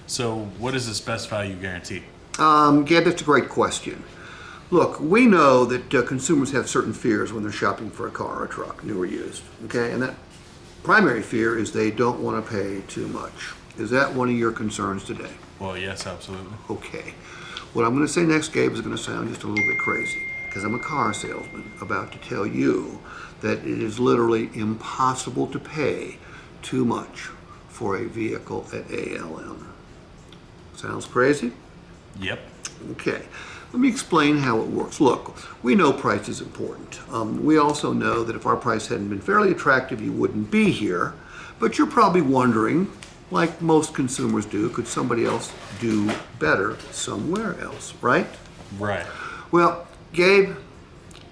So what is this best value guarantee? Gab, that's a great question. Look, we know that consumers have certain fears when they're shopping for a car or a truck, new or used. Okay, and that primary fear is they don't want to pay too much. Is that one of your concerns today? Well, yes, absolutely. Okay. What I'm going to say next, Gabe, is going to sound just a little bit crazy because I'm a car salesman about to tell you that it is literally impossible to pay too much for a vehicle at ALM. Sounds crazy? Yep. Okay. Let me explain how it works. Look, we know price is important. We also know that if our price hadn't been fairly attractive, you wouldn't be here. But you're probably wondering, like most consumers do, could somebody else do better somewhere else, right? Right. Well, Gabe,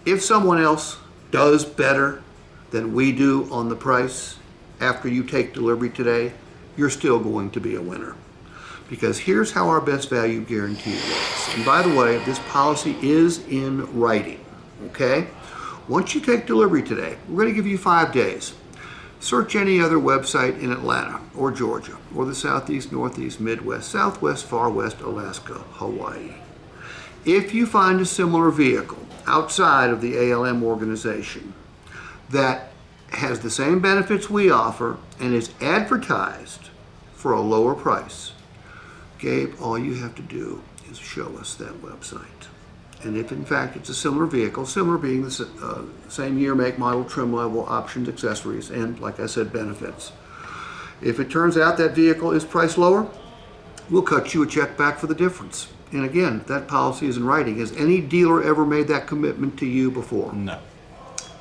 if someone else does better than we do on the price after you take delivery today, you're still going to be a winner. Because here's how our best value guarantee works. And by the way, this policy is in writing, okay? Once you take delivery today, we're going to give you 5 days. Search any other website in Atlanta or Georgia or the Southeast, Northeast, Midwest, Southwest, Far West, Alaska, Hawaii. If you find a similar vehicle outside of the ALM organization that has the same benefits we offer and is advertised for a lower price, Gabe, all you have to do is show us that website. And if in fact it's a similar vehicle, similar being the same year, make, model, trim level, options, accessories, and like I said, benefits. If it turns out that vehicle is priced lower, we'll cut you a check back for the difference. And again, that policy is in writing. Has any dealer ever made that commitment to you before? No.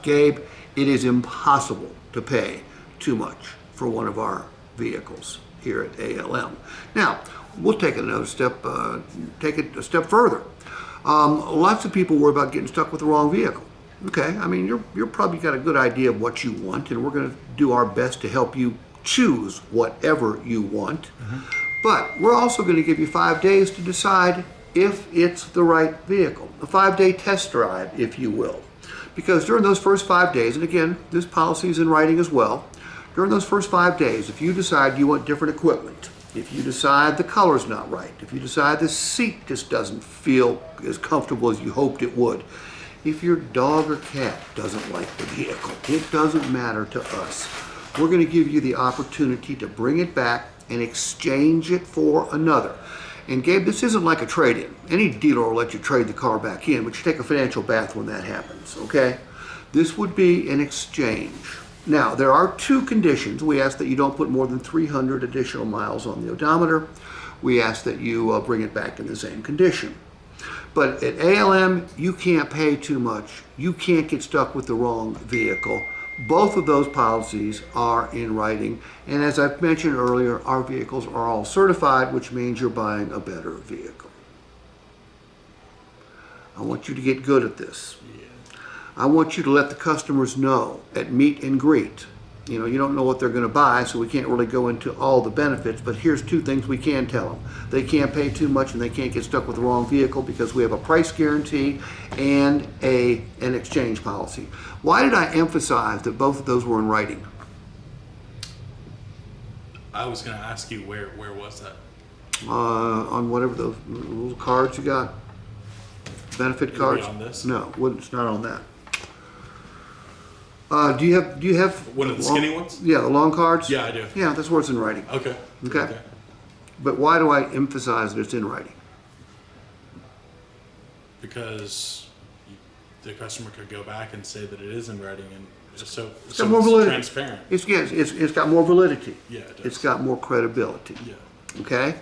Gabe, it is impossible to pay too much for one of our vehicles here at ALM. Now, we'll take another step, take it a step further. Lots of people worry about getting stuck with the wrong vehicle. Okay, I mean, you're probably got a good idea of what you want, and we're going to do our best to help you choose whatever you want. But we're also going to give you 5 days to decide if it's the right vehicle. A 5-day test drive, if you will. Because during those first 5 days, and again, this policy is in writing as well, during those first 5 days, if you decide you want different equipment, if you decide the color's not right, if you decide the seat just doesn't feel as comfortable as you hoped it would, if your dog or cat doesn't like the vehicle, it doesn't matter to us. We're going to give you the opportunity to bring it back and exchange it for another. And Gabe, this isn't like a trade-in. Any dealer will let you trade the car back in, but you take a financial bath when that happens, okay? This would be an exchange. Now, there are 2 conditions. We ask that you don't put more than 300 additional miles on the odometer. We ask that you bring it back in the same condition. But at ALM, you can't pay too much. You can't get stuck with the wrong vehicle. Both of those policies are in writing. And as I've mentioned earlier, our vehicles are all certified, which means you're buying a better vehicle. I want you to get good at this. I want you to let the customers know at meet and greet. You know, you don't know what they're going to buy, so we can't really go into all the benefits, but here's 2 things we can tell them. They can't pay too much and they can't get stuck with the wrong vehicle because we have a price guarantee and an exchange policy. Why did I emphasize that both of those were in writing? I was going to ask you where was that? On whatever those little cards you got. Benefit cards? On this? No, it's not on that. Do you have One of the skinny ones? Yeah, the long cards? Yeah, I do. Yeah, that's where it's in writing. Okay. Okay. But why do I emphasize that it's in writing? Because the customer could go back and say that it is in writing, and so It's got more validity. transparent. It's got more validity. Yeah, it does. It's got more credibility. Yeah. Okay?